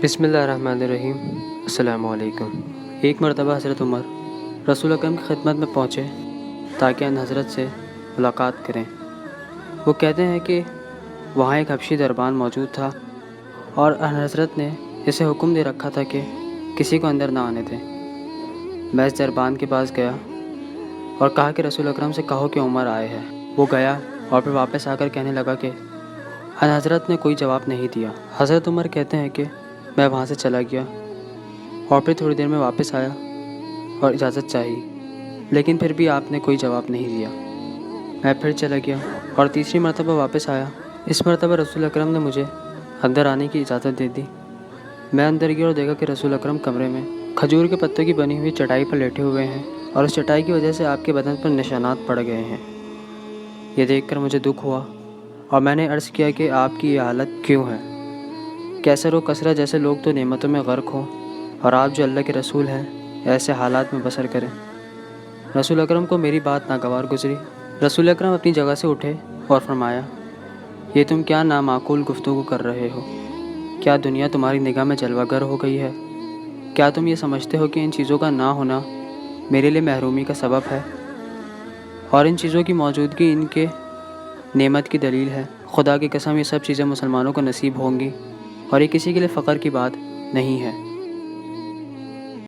بسم اللہ الرحمن الرحیم۔ السلام علیکم۔ ایک مرتبہ حضرت عمر رسول اکرم کی خدمت میں پہنچے تاکہ ان حضرت سے ملاقات کریں۔ وہ کہتے ہیں کہ وہاں ایک حبشی دربان موجود تھا اور ان حضرت نے اسے حکم دے رکھا تھا کہ کسی کو اندر نہ آنے دیں۔ میں اس دربان کے پاس گیا اور کہا کہ رسول اکرم سے کہو کہ عمر آئے ہیں۔ وہ گیا اور پھر واپس آ کر کہنے لگا کہ ان حضرت نے کوئی جواب نہیں دیا۔ حضرت عمر کہتے ہیں کہ میں وہاں سے چلا گیا اور پھر تھوڑی دیر میں واپس آیا اور اجازت چاہی، لیکن پھر بھی آپ نے کوئی جواب نہیں دیا۔ میں پھر چلا گیا اور تیسری مرتبہ واپس آیا۔ اس مرتبہ رسول اکرم نے مجھے اندر آنے کی اجازت دے دی۔ میں اندر گیا اور دیکھا کہ رسول اکرم کمرے میں کھجور کے پتوں کی بنی ہوئی چٹائی پر لیٹے ہوئے ہیں اور اس چٹائی کی وجہ سے آپ کے بدن پر نشانات پڑ گئے ہیں۔ یہ دیکھ کر مجھے دکھ ہوا اور میں نے عرض کیا کہ آپ کی یہ حالت کیوں ہے؟ کیسر و کسرہ جیسے لوگ تو نعمتوں میں غرق ہوں اور آپ جو اللہ کے رسول ہیں ایسے حالات میں بسر کریں۔ رسول اکرم کو میری بات ناگوار گزری۔ رسول اکرم اپنی جگہ سے اٹھے اور فرمایا، یہ تم کیا نامعقول گفتگو کر رہے ہو؟ کیا دنیا تمہاری نگاہ میں جلوہ گر ہو گئی ہے؟ کیا تم یہ سمجھتے ہو کہ ان چیزوں کا نہ ہونا میرے لیے محرومی کا سبب ہے اور ان چیزوں کی موجودگی ان کے نعمت کی دلیل ہے؟ خدا کی قسم یہ سب چیزیں مسلمانوں کو نصیب ہوں گی اور یہ کسی کے لیے فخر کی بات نہیں ہے۔